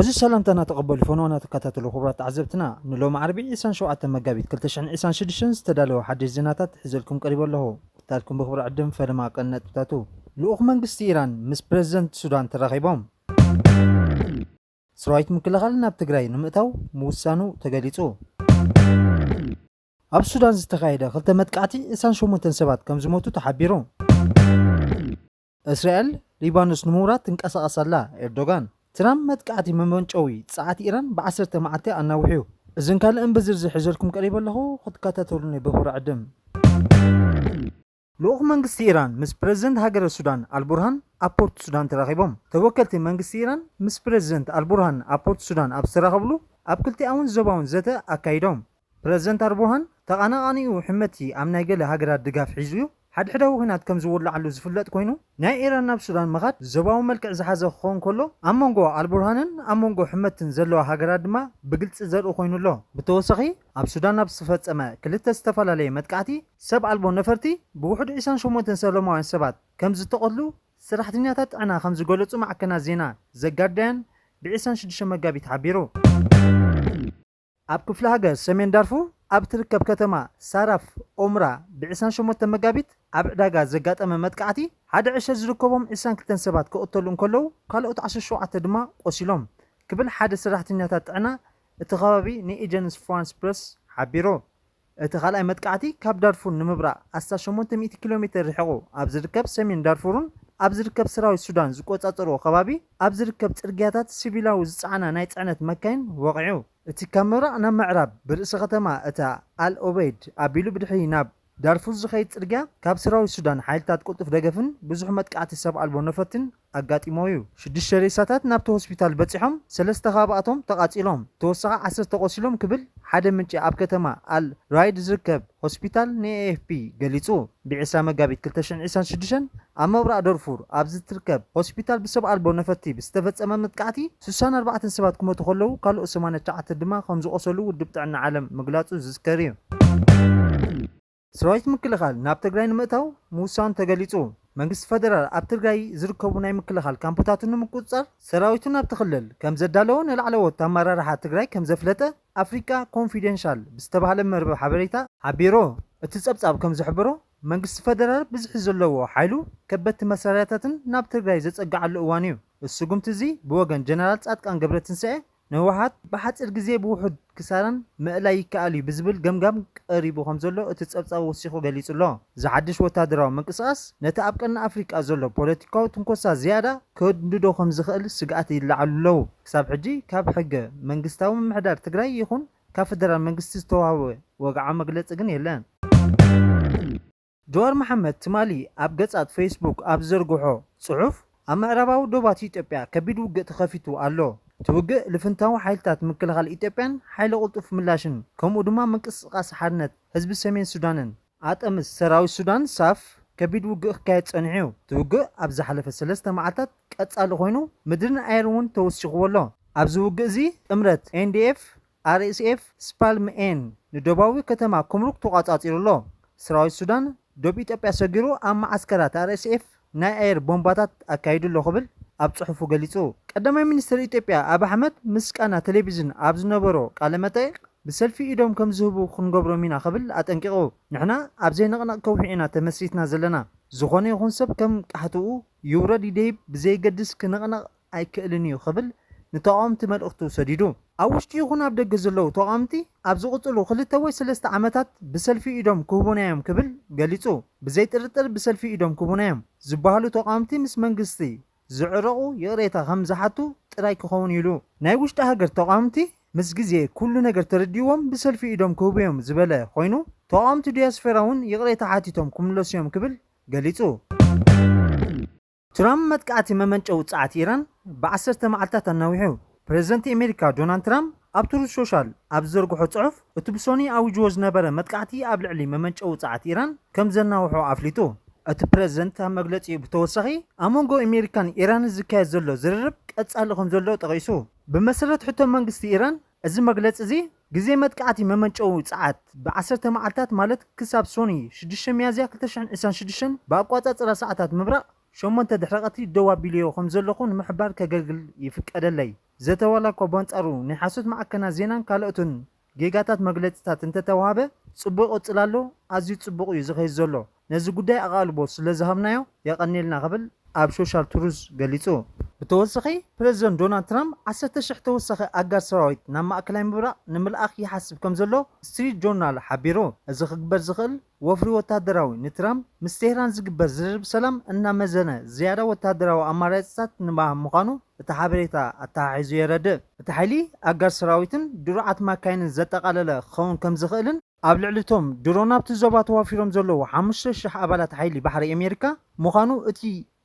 እዚ ሰላምታና ተቐበሉ ፈኖና ተከታተሉ ክቡራት ተዓዘብትና ንሎም ዓርቢ 27 መጋቢት 2026 ዝተዳለወ ሓድሽ ዜናታት ሒዘልኩም ቀሪቡ ኣለኹ። ታልኩም ብክብሪ ዕድም ፈለማ ቀነጥታቱ ልኡኽ መንግስቲ ኢራን ምስ ፕሬዝደንት ሱዳን ተራኺቦም ሰራዊት ምክልኻል ናብ ትግራይ ንምእታው ምውሳኑ ተገሊጹ። ኣብ ሱዳን ዝተኻየደ ክልተ መጥቃዕቲ 28 ሰባት ከም ዝሞቱ ተሓቢሩ። እስራኤል ሊባኖስ ንምውራት ትንቀሳቐስ ኣላ ኤርዶጋን። ትራምፕ መጥቃዕቲ መመንጨዊ ፀዓት ኢራን ብ10 መዓልቲ ኣናውሕዩ። እዝን ካልእን ብዝርዝር ሒዘልኩም ቀሪቡ ኣለኹ ክትከታተሉኒ ብክብሪ ዕድም። ልኡኽ መንግስቲ ኢራን ምስ ፕሬዝደንት ሃገረ ሱዳን አልቡርሃን ኣብ ፖርት ሱዳን ተራኺቦም። ተወከልቲ መንግስቲ ኢራን ምስ ፕሬዝደንት አልቡርሃን ኣብ ፖርት ሱዳን ኣብ ዝተራኸብሉ ኣብ ክልቲኣውን ዞባውን ዘተ ኣካይዶም። ፕሬዝደንት አልቡርሃን ተቐናቃኒኡ ሕመቲ ኣብ ናይ ገለ ሃገራት ድጋፍ ሒዙ እዩ ሓድሕዳዊ ኩናት ከም ዝውላዓሉ ዝፍለጥ ኮይኑ ናይ ኢራን ናብ ሱዳን መኻድ ዞባዊ መልክዕ ዝሓዘ ክኸውን ከሎ ኣብ መንጎ አልቡርሃንን ኣብ መንጎ ሕመትን ዘለዋ ሃገራት ድማ ብግልፂ ዘርኢ ኮይኑ ኣሎ። ብተወሳኺ ኣብ ሱዳን ኣብ ዝተፈፀመ ክልተ ዝተፈላለየ መጥቃዕቲ ሰብ ኣልቦ ነፈርቲ ብውሕዱ 28 ሰላማውያን ሰባት ከም ዝተቐትሉ ሰራሕተኛታት ጥዕና ከም ዝገለጹ ማዕከናት ዜና ዘጋርዳያን ብ26 መጋቢት ሓቢሩ። ኣብ ክፍለ ሃገር ሰሜን ዳርፉር ኣብ ትርከብ ከተማ ሳራፍ ኦምራ ብ28 መጋቢት ኣብ ዕዳጋ ዘጋጠመ መጥቃዕቲ ሓደ ዕሸ ዝርከቦም 22 ሰባት ክቕተሉ እንከለዉ ካልኦት 17 ድማ ቆሲሎም ክብል ሓደ ሰራሕተኛታት ጥዕና እቲ ከባቢ ንኤጀንስ ፍራንስ ፕረስ ሓቢሩ። እቲ ካልኣይ መጥቃዕቲ ካብ ዳርፉር ንምብራቕ 800 ኪሎ ሜትር ርሒቑ ኣብ ዝርከብ ሰሜን ዳርፉርን ኣብ ዝርከብ ሰራዊት ሱዳን ዝቆጻጸሮ ከባቢ ኣብ ዝርከብ ጽርግያታት ሲቪላዊ ዝጸዓና ናይ ጽዕነት መካይን ወቂዑ። እቲ ካብ ምብራቕ ናብ ምዕራብ ብርእሲ ከተማ እታ አልኦበይድ ኣቢሉ ብድሕሪ ናብ ዳርፉር ዝኸይድ ጽርግያ ካብ ሰራዊት ሱዳን ሓይልታት ቁልጡፍ ደገፍን ብዙሕ መጥቃዕቲ ሰብ ኣልቦ ነፈርትን ኣጋጢሞ እዩ። 6 ሬሳታት ናብቲ ሆስፒታል በፂሖም 3 ካብኣቶም ተቓጺሎም ተወሳኺ 10 ተቆሲሎም ክብል ሓደ ምንጪ ኣብ ከተማ አል ራይድ ዝርከብ ሆስፒታል ንኤኤፍፒ ገሊጹ። ብ20 መጋቢት 2026 ኣብ ምብራቕ ዳርፉር ኣብ ዝትርከብ ሆስፒታል ብሰብ ኣልቦ ነፈርቲ ብዝተፈጸመ መጥቃዕቲ 64 ሰባት ክሞቱ ከለዉ ካልኦት 89 ድማ ከም ዝቆሰሉ ውድብ ጥዕና ዓለም ምግላጹ ዝዝከር እዩ። ሰራዊት ምክልኻል ናብ ትግራይ ንምእታው ምውሳኑ ተገሊጹ። መንግስቲ ፌደራል ኣብ ትግራይ ዝርከቡ ናይ ምክልኻል ካምፕታት ንምቁፅጻር ሰራዊቱ ናብ ትኽልል ከም ዘዳለወ ንላዕለዎት ኣመራርሓ ትግራይ ከም ዘፍለጠ ኣፍሪካ ኮንፊደንሻል ብዝተባሃለ መርበብ ሓበሬታ ሓቢሩ። እቲ ጸብጻብ ከም ዝሕብሮ መንግስቲ ፌደራል ብዝሒ ዘለዎ ሓይሉ ከበድቲ መሳርያታትን ናብ ትግራይ ዘጸግዓሉ እዋን እዩ። እሱጉምቲ እዚ ብወገን ጀነራል ጻድቃን ገብረትንስኤ ንህወሓት ብሓፂር ግዜ ብውሑድ ክሳራን ምእላይ ይከኣል እዩ ብዝብል ገምጋም ቀሪቡ ከም ዘሎ እቲ ጸብጻብ ወሲኹ ገሊጹ ኣሎ። ዝሓድሽ ወታደራዊ ምንቅስቓስ ነቲ ኣብ ቀርኒ ኣፍሪቃ ዘሎ ፖለቲካዊ ትንኮሳ ዝያዳ ከድንድዶ ከም ዝኽእል ስግኣት ይለዓሉ ኣለዉ። ክሳብ ሕጂ ካብ ሕገ መንግስታዊ ምምሕዳር ትግራይ ይኹን ካብ ፌደራል መንግስቲ ዝተዋህበ ወግዓዊ መግለፂ ግን የለን። ጀዋር መሓመድ ትማሊ ኣብ ገጻት ፌስቡክ ኣብ ዘርግሖ ጽሑፍ ኣብ ምዕራባዊ ዶባት ኢትዮጵያ ከቢድ ውግእ ተኸፊቱ ኣሎ። እቲ ውግእ ልፍንታዊ ሓይልታት ምክልኻል ኢትዮጵያን ሓይሊ ቁልጡፍ ምላሽን ከምኡ ድማ ምንቅስቓስ ሓርነት ህዝቢ ሰሜን ሱዳንን ኣጠምስ ሰራዊት ሱዳን ሳፍ ከቢድ ውግእ ክካየድ ጸኒሑ እዩ። እቲ ውግእ ኣብ ዝሓለፈ 3 መዓልታት ቀጻሊ ኮይኑ ምድርን ኣየር እውን ተወሲኽዎ ኣሎ። ኣብዚ ውግእ እዚ ጥምረት ኤንዲኤፍ አርኤስኤፍ ስፓልምኤን ንደባዊ ከተማ ኩምሩክ ተቋጻጺሩ ኣሎ። ሰራዊት ሱዳን ዶብ ኢትዮጵያ ሰጊሩ ኣብ ማዓስከራት አርኤስኤፍ ናይ ኣየር ቦምባታት ኣካይዱ ኣሎ ክብል ኣብ ጽሑፉ ገሊጹ። ቀዳማይ ሚኒስትር ኢትዮጵያ አብ ኣሕመድ ምስ ቃና ቴሌቪዥን ኣብ ዝነበሮ ቃለ መጠይቕ ብሰልፊ ኢዶም ከም ዝህቡ ክንገብሮም ኢና ክብል ኣጠንቂቑ። ንሕና ኣብ ዘይንቕነቕ ከውሒ ኢና ተመስሪትና ዘለና ዝኾነ ይኹን ሰብ ከም ቃሕትኡ ይውረድ ይደይብ ብዘይገድስ ክንቕነቕ ኣይክእልን እዩ ክብል ንተቃወምቲ መልእኽቱ ሰዲዱ። ኣብ ውሽጢ ይኹን ኣብ ደገ ዘለዉ ተቃወምቲ ኣብ ዝቕፅሉ 2 ወይ 3 ዓመታት ብሰልፊ ኢዶም ክህቡና እዮም ክብል ገሊጹ። ብዘይጥርጥር ብሰልፊ ኢዶም ክህቡና እዮም ዝበሃሉ ተቃወምቲ ምስ መንግስቲ ዝዕረቑ የቕሬታ ከም ዝሓቱ ጥራይ ክኸውን ኢሉ ናይ ውሽጢ ሃገር ተቃወምቲ ምስ ግዜ ኩሉ ነገር ተረዲዎም ብሰልፊ ኢዶም ክህቡ እዮም ዝበለ ኮይኑ ተቃወምቲ ዲያስፖራ እውን የቕሬታ ሓቲቶም ክምለሱ እዮም ክብል ገሊጹ። ትራምፕ መጥቃዕቲ መመንጨዊ ፀዓት ኢራን ብ10 መዓልታት ኣናዊሑ። ፕሬዝደንት ኣሜሪካ ዶናልድ ትራምፕ ኣብ ትሩዝ ሶሻል ኣብ ዘርግሖ ጽሑፍ እቲ ብሶኒ ኣውጅዎ ዝነበረ መጥቃዕቲ ኣብ ልዕሊ መመንጨዊ ፀዓት ኢራን ከም ዘናውሖ ኣፍሊጡ። እቲ ፕሬዝደንት ኣብ መግለጺኡ ብተወሳኺ ኣብ መንጎ ኣሜሪካን ኢራንን ዝካየድ ዘሎ ዝርርብ ቀጻሊ ከም ዘሎ ጠቒሱ። ብመሰረት ሕቶ መንግስቲ ኢራን እዚ መግለፂ እዚ ግዜ መጥቃዕቲ መመንጨዊ ፀዓት ብ10 መዓልታት ማለት ክሳብ ሶኒ 6 ሚያዝያ 2026 ብኣቋጻጽራ ሰዓታት ምብራቕ 8 ድሕረ ቀትሪ ደው ኣቢልዮ ከም ዘለኹ ንምሕባር ከገልግል ይፍቀደለይ ዘተዋላ እኳ በንጻሩ ንሓሶት ማዕከናት ዜናን ካልኦትን ጌጋታት መግለጽታት እንተተዋሃበ ጽቡቕ ቅጽል ኣሎ ኣዝዩ ጽቡቕ እዩ ዝኸይድ ዘሎ ነዚ ጉዳይ ኣቓልቦ ስለ ዝሃብናዮ የቐኒልና ክብል ኣብ ሶሻል ትሩዝ ገሊጹ ብተወሳኺ ፕሬዚደንት ዶናልድ ትራምፕ 10,000 ተወሳኺ ኣጋር ሰራዊት ናብ ማእከላይ ምብራቕ ንምልኣኽ ይሓስብ ከም ዘሎ ስትሪት ጆርናል ሓቢሩ እዚ ክግበር ዝኽእል ወፍሪ ወታደራዊ ንትራምፕ ምስ ቴህራን ዝግበር ዝርርብ ሰላም እናመዘነ ዝያዳ ወታደራዊ ኣማራፂታት ንምሃብ ምዃኑ እቲ ሓበሬታ ኣተሓሒዙ የረድእ እቲ ሓይሊ ኣጋር ሰራዊትን ድሩዓት ማካይንን ዘጠቓለለ ክኸውን ከም ዝኽእልን ኣብ ልዕሊ እቶም ድሮን ኣብቲ ዞባ ተዋፊሮም ዘለዉ 5,000 ኣባላት ሓይሊ ባሕሪ ኣሜሪካ ምዃኑ እቲ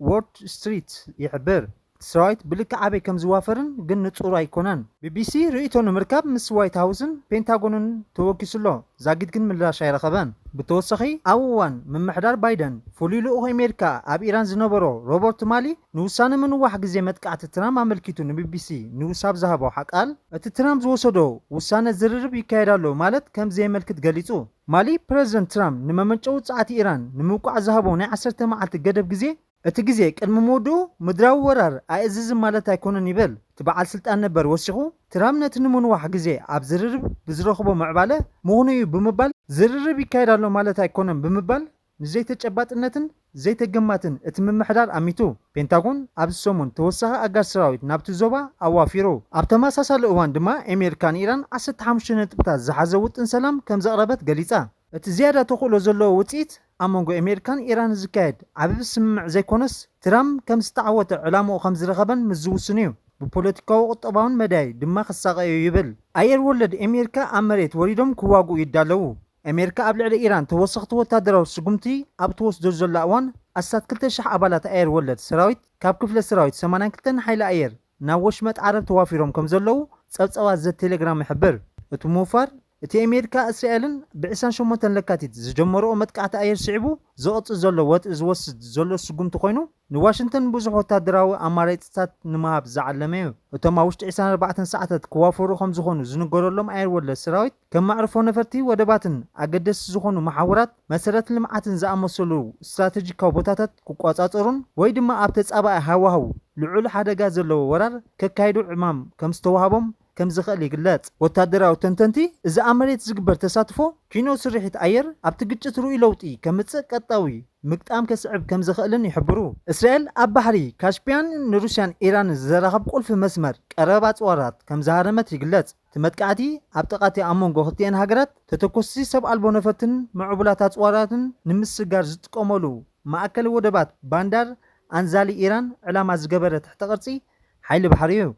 ዎርድ ስትሪት ይሕብር ሰራዊት ብልክዕ ዓበይ ከም ዝዋፈርን ግን ንጹር ኣይኮነን ቢቢሲ ርእይቶ ንምርካብ ምስ ዋይት ሃውስን ፔንታጎንን ተወኪሱሎ ዛጊድ ግን ምላሽ ኣይረኸበን ብተወሳኺ ኣብ እዋን ምምሕዳር ባይደን ፍሉይ ልኡኽ ኣሜሪካ ኣብ ኢራን ዝነበሮ ሮበርት ማሊ ንውሳነ ምንዋሕ ግዜ መጥቃዕቲ ትራምፕ ኣመልኪቱ ንቢቢሲ ንውሳብ ዝሃቦ ቃል እቲ ትራምፕ ዝወሰዶ ውሳነ ዝርርብ ይካየድ ኣሎ ማለት ከም ዘየመልክት ገሊጹ ማሊ ፕሬዚደንት ትራምፕ ንመመንጨዊ ጻዕቲ ኢራን ንምውቃዕ ዝሃቦ ናይ 10 መዓልቲ ገደብ ግዜ እቲ ግዜ ቅድሚ መወድኡ ምድራዊ ወራር ኣእዝዝም ማለት ኣይኮነን ይብል እቲ በዓል ስልጣን ነበር ወሲኹ ትራምፕ ነቲ ንምንዋሕ ግዜ ኣብ ዝርርብ ብዝረኽቦ ምዕባለ ምኹኑ እዩ ብምባል ዝርርብ ይካየድ ኣሎ ማለት ኣይኮነን ብምባል ንዘይተጨባጥነትን ዘይተገማትን እቲ ምምሕዳር ኣሚቱ ፔንታጎን ኣብዚ ሰሙን ተወሳኺ ኣጋር ሰራዊት ናብቲ ዞባ ኣዋፊሩ ኣብ ተመሳሳሊ እዋን ድማ ኣሜሪካን ኢራን 15 ነጥብታት ዝሓዘ ውጥን ሰላም ከም ዘቕረበት ገሊጻ እቲ ዝያዳ ተኽእሎ ዘለዎ ውፅኢት ኣብ መንጎ ኣሜሪካን ኢራን ዝካየድ ዓብቢ ስምምዕ ዘይኮነስ ትራምፕ ከም ዝተዓወተ ዕላምኡ ከም ዝረኸበን ምስ ዝውስን እዩ ብፖለቲካዊ ቁጠባውን መዳይ ድማ ክሳቐዩ ይብል ኣየር ወለድ ኣሜሪካ ኣብ መሬት ወሪዶም ክዋግኡ ይዳለዉ ኣሜሪካ ኣብ ልዕሊ ኢራን ተወሰኽቲ ወታደራዊ ስጉምቲ ኣብ ትወስዶ ዘላ እዋን ኣስታት 2,000 ኣባላት ኣየር ወለድ ሰራዊት ካብ ክፍለ ሰራዊት 82 ሓይሊ ኣየር ናብ ወሽመጥ ዓረብ ተዋፊሮም ከም ዘለዉ ጸብጸባት ዘቴሌግራም ይሕብር እቲ ምውፋር እቲ ኣሜሪካ እስራኤልን ብ28 ለካቲት ዝጀመረኦ መጥቃዕቲ ኣየር ስዒቡ ዝቕፅል ዘሎ ወጥኢ ዝወስድ ዘሎ ስጉምቲ ኮይኑ ንዋሽንተን ብዙሕ ወታደራዊ ኣማራፂታት ንምሃብ ዝዓለመ እዩ እቶም ኣብ ውሽጢ 24 ሰዓታት ክዋፈሩ ከም ዝኾኑ ዝንገረሎም ኣየር ወለድ ሰራዊት ከም ማዕርፎ ነፈርቲ ወደባትን ኣገደስቲ ዝኾኑ መሓውራት መሰረተ ልምዓትን ዝኣመሰሉ ስትራቴጂካዊ ቦታታት ክቆፃፀሩን ወይ ድማ ኣብ ተጻባኢ ሃዋህው ልዑል ሓደጋ ዘለዎ ወራር ከካይዱ ዕማም ከም ዝተዋሃቦም ከም ዝኽእል ይግለጽ ወታደራዊ ተንተንቲ እዚ ኣብ መሬት ዝግበር ተሳትፎ ኪኖ ስርሒት ኣየር ኣብቲ ግጭት ርኡይ ለውጢ ከምፅእ ቀጣዊ ምግጣም ከስዕብ ከም ዝኽእልን ይሕብሩ እስራኤል ኣብ ባሕሪ ካስፒያን ንሩስያን ኢራንን ዘራኸብ ቁልፊ መስመር ቀረባ ኣፅዋራት ከም ዝሃረመት ይግለጽ እቲ መጥቃዕቲ ኣብ ጥቓቲ ኣብ መንጎ ክልቲአን ሃገራት ተተኮስቲ ሰብ ኣልቦ ነፈርትን ምዕቡላት ኣፅዋራትን ንምስጋር ዝጥቀመሉ ማእከል ወደባት ባንዳር ኣንዛሊ ኢራን ዕላማ ዝገበረ ትሕተ ቅርፂ ሓይሊ ባሕሪ እዩ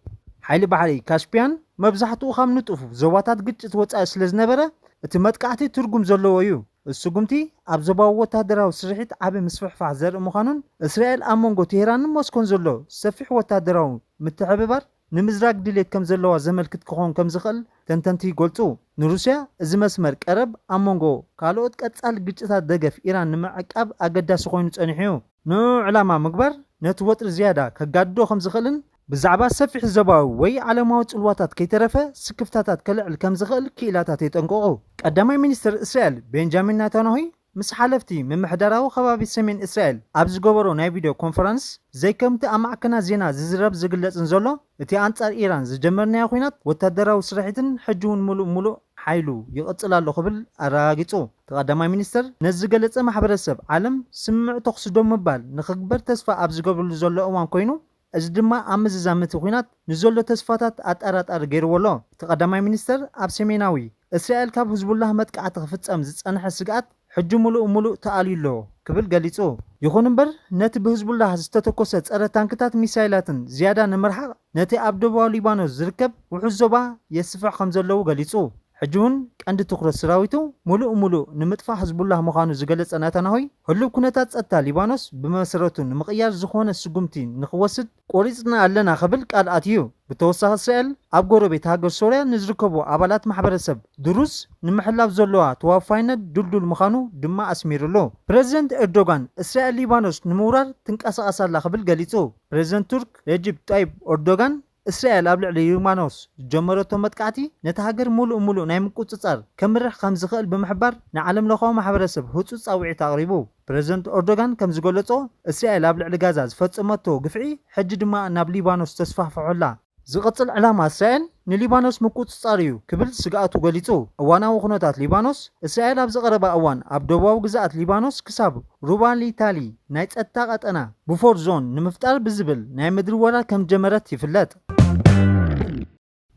ሓይሊ ባሕሪ ካስፒያን መብዛሕትኡ ካብ ንጡፍ ዞባታት ግጭት ወፃኢ ስለ ዝነበረ እቲ መጥቃዕቲ ትርጉም ዘለዎ እዩ السجمتي أبزبا وتهدرا وسرحت عب مسفح فعزر مخانون إسرائيل أمونغو تهران موسكون زلو سفح وتهدرا متعببر نمزراق ديليت كم زلو زمل كت كخون كم زخل تنتنتي قلتو نروسيا زمسمر قرب أمونغو قالوت كتسال جتات دقف إيران نمعك أب أقدا سخوين تسانيحيو نو علامة مكبر نتوتر زيادة كقادو خم زخلن بزعبا سفح الزباو وي على موت الواتات كي ترفه سكفتاتات كالعل كم زغل كيلاتات يتنقوغو قدامي مينستر إسرائيل بنجامين نتانياهو مس حلفتي من محدراو خبابي سمين إسرائيل أبز قبرو ناي فيديو كونفرنس زي كمت أمعكنا زينا زرب زقلت انزولو اتي أنصار إيران زجمرنا يا خوينات وتدراو سرحتن حجون ملو حيلو يقتلالو قبل أراغيتو تقدامي مينستر نزقلت محبرسب عالم سمع تقصدو مبال نخكبر تسفى أبز قبرو زولو اوان كوينو እዚ ድማ ኣብ ምዝዛመት ኩናት ንዘሎ ተስፋታት ኣጣራጣሪ ገይርዎሎ ተቀዳማይ ሚኒስተር ኣብ ሰሜናዊ እስራኤል ካብ ህዝቡላህ መጥቃዕቲ ክፍጸም ዝጸንሐ ስግኣት ሕጂ ሙሉእ ተኣልዩሎ ክብል ገሊጹ ይኹን እምበር ነቲ ብህዝቡላህ ዝተተኮሰ ጸረ ታንክታት ሚሳይላትን ዝያዳ ንምርሓቕ ነቲ ኣብ ደቡባዊ ሊባኖስ ዝርከብ ውሑዝ ዞባ የስፍሕ ከም ዘለዉ ገሊጹ ሕጂውን ቀንዲ ትኩረት ሰራዊቱ ሙሉእ ንምጥፋእ ህዝቡላህ ምዃኑ ዝገለጸ ናታናሆይ ህሉብ ኩነታት ጸጥታ ሊባኖስ ብመሰረቱ ንምቕያር ዝኾነ ስጉምቲ ንኽወስድ ቆሪጽና ኣለና ክብል ቃል ኣትዩ ብተወሳኺ እስራኤል ኣብ ጎረቤት ሃገር ሶርያ ንዝርከቡ ኣባላት ማሕበረሰብ ድሩስ ንምሕላፍ ዘለዋ ተዋፋይነት ድልዱል ምዃኑ ድማ ኣስሚሩሎ ፕሬዚደንት ኤርዶጋን እስራኤል ሊባኖስ ንምውራር ትንቀሳቐሳላ ክብል ገሊጹ ፕሬዚደንት ቱርክ ረጂብ ጣይብ ኤርዶጋን እስራኤል ኣብ ልዕሊ ሊባኖስ ጀመረቶ መጥቃዕቲ ነቲ ሃገር ሙሉእ ናይ ምቁጽጻር ከምርሕ ከም ዝኽእል ብምሕባር ንዓለም ለኻዊ ማሕበረሰብ ህጹጽ ጻውዒት ኣቕሪቡ ፕሬዚደንት ኤርዶጋን ከም ዝገለጾ እስራኤል ኣብ ልዕሊ ጋዛ ዝፈጸመቶ ግፍዒ ሕጂ ድማ ናብ ሊባኖስ ተስፋሕፍሖላ ዝቕጽል ዕላማ እስራኤል ንሊባኖስ ምቁጽጻር እዩ ክብል ስጋኣቱ ገሊጹ እዋናዊ ኩነታት ሊባኖስ እስራኤል ኣብ ዝቐረባ እዋን ኣብ ደቡባዊ ግዛኣት ሊባኖስ ክሳብ ሩባ ሊታሊ ናይ ጸጥታ ቀጠና ቡፎር ዞን ንምፍጣር ብዝብል ናይ ምድሪ ወራር ከም ጀመረት ይፍለጥ።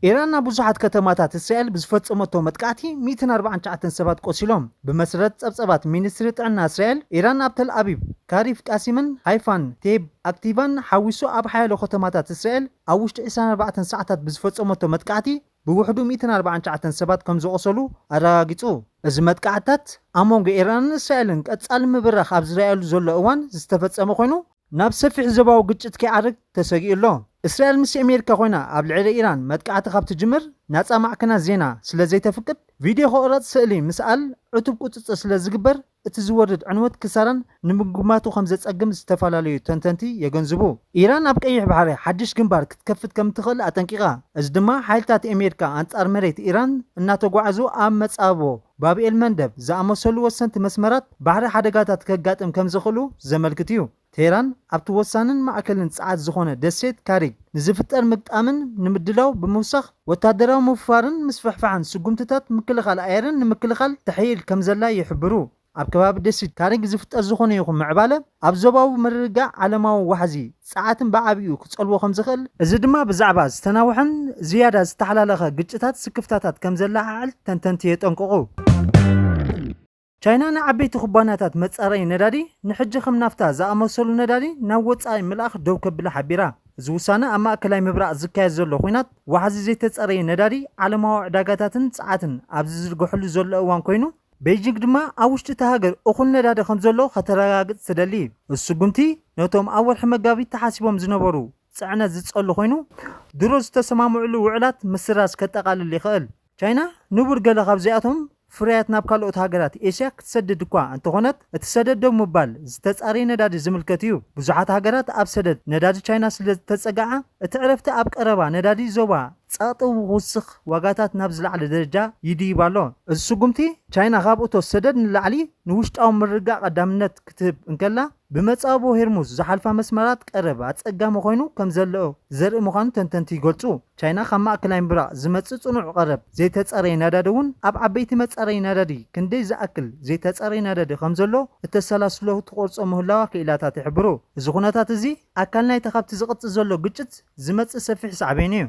ኢራን ናብ ብዙሓት ከተማታት እስራኤል ብዝፈጸመቶ መጥቃዕቲ 149 ሰባት ቆሲሎም ብመሰረት ጸብጸባት ሚኒስትሪ ጥዕና እስራኤል ኢራን ኣብ ተል አቢብ ካሪፍ ቃሲምን ሃይፋን ቴብ ኣክቲቫን ሓዊሱ ኣብ ሓያሎ ከተማታት እስራኤል ኣብ ውሽጢ 24 ሰዓታት ብዝፈጸመቶ መጥቃዕቲ ብውሕዱ 149 ሰባት ከም ዝቆሰሉ ኣረጋጊጹ። እዚ መጥቃዕትታት ኣብ መንጎ ኢራንን እስራኤልን ቀጻሊ ምብራኽ ኣብ ዝረኣየሉ ዘሎ እዋን ዝተፈጸመ ኮይኑ ናብ ሰፊሕ ዞባዊ ግጭት ከይዓርግ ተሰጊኡ ኣሎ። እስራኤል ምስ ኣሜሪካ ኮይና ኣብ ልዕሊ ኢራን መጥቃዕቲ ካብ ትጅምር ናፃ ማዕከናት ዜና ስለ ዘይተፍቅድ ቪድዮ ክቕረጽ ስእሊ ምስኣል ዕቱብ ቁፅፅር ስለ ዝግበር እቲ ዝወርድ ዕንወት ክሳራን ንምግማቱ ከም ዘጸግም ዝተፈላለዩ ተንተንቲ የገንዝቡ። ኢራን ኣብ ቀይሕ ባሕሪ ሓድሽ ግንባር ክትከፍት ከም ትኽእል ኣጠንቂቓ። እዚ ድማ ሓይልታት ኣሜሪካ ኣንጻር መሬት ኢራን እናተጓዓዙ ኣብ መጻቦ ባብኤል መንደብ ዝኣመሰሉ ወሰንቲ መስመራት ባሕሪ ሓደጋታት ከጋጥም ከም ዝኽእሉ ዘመልክት እዩ። ቴህራን ኣብቲ ወሳንን ማዕከልን ጸዓት ዝኾነ ደሴት ካሪግ ንዝፍጠር ምግጣምን ንምድላው ብምውሳኽ ወታደራዊ ምፍፋርን ምስፍሕፋሕን ስጉምትታት ምክልኻል ኣየርን ንምክልኻል ተሕይል ከም ዘላ ይሕብሩ። ኣብ ከባቢ ደሴት ካሪግ ዝፍጠር ዝኾነ ይኹን ምዕባለ ኣብ ዞባዊ ምርግጋዕ ዓለማዊ ዋሕዚ ጸዓትን ብዓብዩ ክጸልዎ ከም ዝኽእል፣ እዚ ድማ ብዛዕባ ዝተናውሐን ዝያዳ ዝተሓላለኸ ግጭታት ስክፍታታት ከም ዘላዓዕል ተንተንቲ የጠንቅቑ። ቻይና ንዓበይቲ ኩባንያታት መጻረዪ ነዳዲ ንሕጂ ከም ናፍታ ዝኣመሰሉ ነዳዲ ናብ ወጻኢ ምልኣኽ ደው ከብላ ሓቢራ። እዚ ውሳነ ኣብ ማእከላይ ምብራቕ ዝካየድ ዘሎ ኩናት ዋሕዚ ዘይተጸረየ ነዳዲ ዓለማዊ ዕዳጋታትን ጸዓትን ኣብዚ ዝርግሐሉ ዘሎ እዋን ኮይኑ ቤጂንግ ድማ ኣብ ውሽጢ እቲ ሃገር እኹል ነዳዲ ከም ዘሎ ከተረጋግጽ ትደሊ። እዚ ስጉምቲ ነቶም ኣብ ወርሒ መጋቢት ተሓሲቦም ዝነበሩ ጽዕነት ዝጸሉ ኮይኑ ድሮ ዝተሰማምዕሉ ውዕላት ምስራዝ ከጠቓልል ይኽእል። ቻይና ንቡር ገለ ካብዚኣቶም ፍርያት ናብ ካልኦት ሃገራት ኤስያ ክትሰድድ እኳ እንተኾነት እቲ ሰደድ ደው ምባል ዝተጻረየ ነዳዲ ዝምልከት እዩ። ብዙሓት ሃገራት ኣብ ሰደድ ነዳዲ ቻይና ስለ ዝተጸጋዓ እቲ ዕረፍቲ ኣብ ቀረባ ነዳዲ ዞባ ጸቕጢ ውስኽ ዋጋታት ናብ ዝለዓለ ደረጃ ይድይብ ኣሎ። እዚ ስጉምቲ ቻይና ካብ እቶት ሰደድ ንላዕሊ ንውሽጣዊ ምርግጋዕ ቀዳምነት ክትህብ እንከላ ብመጻቦ ሄርሙዝ ዝሓልፋ መስመራት ቀረብ ኣጸጋሚ ኮይኑ ከም ዘለዎ ዘርኢ ምዃኑ ተንተንቲ ይገልጹ። ቻይና ካብ ማእከላይ ምብራቕ ዝመጽእ ጽኑዕ ቀረብ ዘይተጸረየ ነዳዲ እውን ኣብ ዓበይቲ መጻረዪ ነዳዲ ክንደይ ዝኣክል ዘይተጸረየ ነዳዲ ከም ዘሎ እተሰላስሎ ትቆርጾ ምህላዋ ክኢላታት ይሕብሩ። እዚ ኩነታት እዚ ኣካል ናይቲ ካብቲ ዝቕጽል ዘሎ ግጭት ዝመጽእ ሰፊሕ ሳዕቤን እዩ።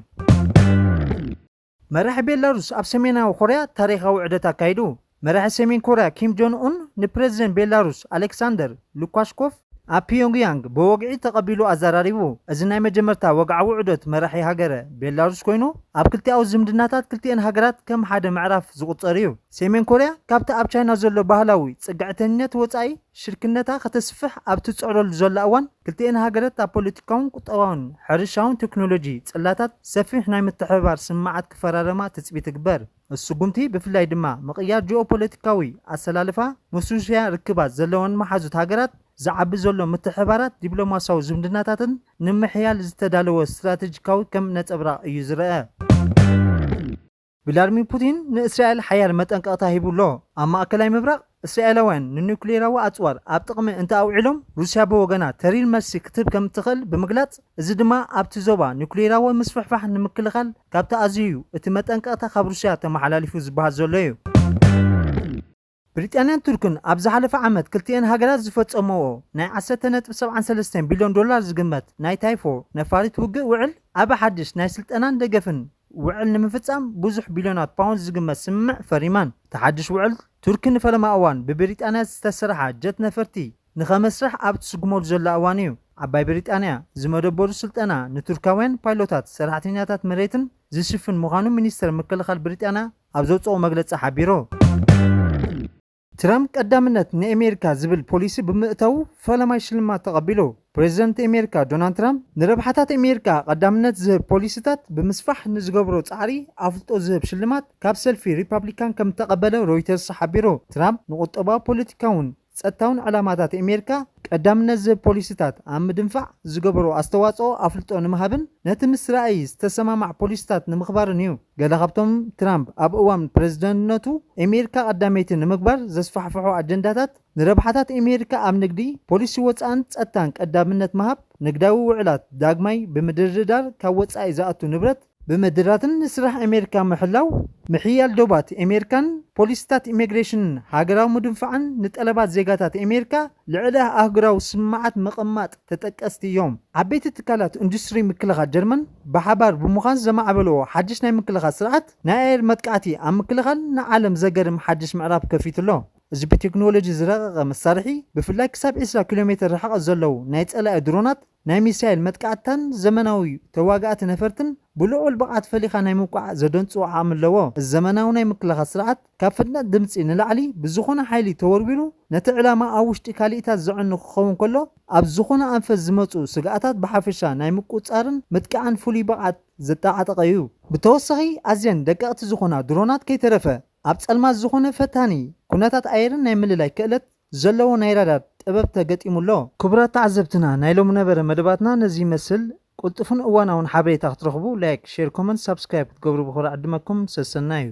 መራሒ ቤላሩስ ኣብ ሰሜናዊ ኮርያ ታሪኻዊ ውዕደት ኣካይዱ። መራሒ ሰሜን ኮርያ ኪም ጆን ኡን ንፕሬዚደንት ቤላሩስ ኣሌክሳንደር ሉካሽኮቭ ኣብ ፒዮንግያንግ ብወግዒ ተቐቢሉ ኣዘራሪቡ። እዚ ናይ መጀመርታ ወግዓዊ ውዕደት መራሒ ሃገረ ቤላሩስ ኮይኑ ኣብ ክልቲኣዊ ዝምድናታት ክልቲአን ሃገራት ከም ሓደ ምዕራፍ ዝቑጸር እዩ። ሰሜን ኮርያ ካብቲ ኣብ ቻይና ዘሎ ባህላዊ ጽጋዕተኝነት ወጻኢ ሽርክነታ ከተስፍሕ ኣብ ትጽዕረሉ ዘላ እዋን ክልቲአን ሃገራት ኣብ ፖለቲካውን ቁጠባውን ሕርሻውን ቴክኖሎጂ ጽላታት ሰፊሕ ናይ ምትሕብባር ስምዓት ክፈራረማ ትጽቢት ትግበር። السجمتي بفلاي دما مقيار جيوبوليتيكاوي أسلالفا مسوسيا ركبات زلون محازوت هاجرات زعب زلو متحبارات دبلوماساو زمدناتاتن نمحيال زتدالو استراتيجيكاوي كم نتبرا يزرع بلارمي بوتين نإسرائيل حيار متنقاطا هيبولو أما أكلاي مبرق إسرائيلوان ننوكليرا وأطوار أبتقم انت أو علم روسيا بوغانا تريل مرسي كتب كم تخل بمقلات زدما أبتزوبا نوكليرا ومسفحفح نمكلخل كابتا أزيو اتمتنقاطا خب روسيا تمحلاليفو زبها زوليو بريطانيان تركن أبز حلف عمد كلتين هاجرات زفت أموه ناي 10.73 بليون دولار زقمت ناي تايفو نفاريت وقع وعل أبا حدش ناي سلطنان دقفن وعل نمفتسام بوزح بليونات باوند زقمت سمع فريمان تحدش وعل تركن فلما أوان ببريطانيا استسرحة جت نفرتي نخمسرح أبت سقمول زلا أوانيو عباي بريطانيا زمدبور سلطنا نتركاوين بايلوتات سرحتينياتات مريتن زشفن مغانو منيستر مكلخال بريطانيا أبزوت أو مجلس حبيرو ترامب قدامنت نأمريكا زبل بوليسي بمئتو فلما يشلما تقبلو بريزيدنت أمريكا دونالد ترامب نربحتات أمريكا قدامنت زهب بوليسيتات بمسفح نزقبرو تعري أفلطو زهب شلمات كابسل في ريبابليكان كم تقبلو رويترز صحابيرو ترامب نقطبا بوليتيكاون ጸጥታውን ዓላማታት ኣሜሪካ ቀዳምነት ዝህብ ፖሊሲታት ኣብ ምድንፋዕ ዝገበሩ ኣስተዋጽኦ ኣፍልጦ ንምሃብን ነቲ ምስ ራእይ ዝተሰማማዕ ፖሊሲታት ንምኽባርን እዩ። ገለ ካብቶም ትራምፕ ኣብ እዋን ፕሬዝደንትነቱ ኣሜሪካ ቀዳመይቲ ንምግባር ዘስፋሕፍሑ ኣጀንዳታት ንረብሓታት ኣሜሪካ ኣብ ንግዲ ፖሊሲ ወፃእን ጸጥታን ቀዳምነት ምሃብ ንግዳዊ ውዕላት ዳግማይ ብምድርዳር ካብ ወጻኢ ዝኣቱ ንብረት بمدراتن نسرح أمريكا محلاو محيال دوبات أمريكان بوليستات إميغريشن هاجراو مدنفعن نتقلبات زيغاتات أمريكا لعله أهجراو سماعات مقمات تتكستي يوم عبيت التكالات اندستري مكلغات جرمن بحبار بمخان زما عبلو حدش ناي مكلغات سرعت ناير متكعتي عم مكلغان نعالم زجر محدش معراب كفيت الله እዚ ብቴክኖሎጂ ዝረቐቐ መሳርሒ ብፍላይ ክሳብ 20 ኪሎ ሜትር ርሕቀት ዘለዉ ናይ ጸላኢ ድሮናት ናይ ሚሳይል መጥቃዕታን ዘመናዊ ተዋጋእቲ ነፈርትን ብልዑል ብቕዓት ፈሊኻ ናይ ምውቃዕ ዘደንጽዎ ዓቕሚ ኣለዎ። እዚ ዘመናዊ ናይ ምክልኻል ስርዓት ካብ ፍጥነት ድምፂ ንላዕሊ ብዝኾነ ሓይሊ ተወርቢሩ ነቲ ዕላማ ኣብ ውሽጢ ካሊእታት ዝዕኑ ክኸውን ከሎ ኣብ ዝኾነ ኣንፈት ዝመፁ ስግኣታት ብሓፈሻ ናይ ምቁፃርን ምጥቃዕን ፍሉይ ብቕዓት ዘጠቓጠቐ እዩ። ብተወሳኺ ኣዝየን ደቀቕቲ ዝኾና ድሮናት ከይተረፈ ኣብ ጸልማት ዝኾነ ፈታኒ ኩነታት ኣየርን ናይ ምልላይ ክእለት ዘለዎ ናይ ራዳር ጥበብ ተገጢሙሎ። ክቡራት ተዓዘብትና ናይ ሎሚ ነበረ መደባትና ነዚ ይመስል። ቁልጥፉን እዋናውን ሓበሬታ ክትረኽቡ ላይክ፣ ሼር፣ ኮመንት፣ ሳብስክራይብ ክትገብሩ ብኽብሪ ዕድመኩም ሰሰና እዩ።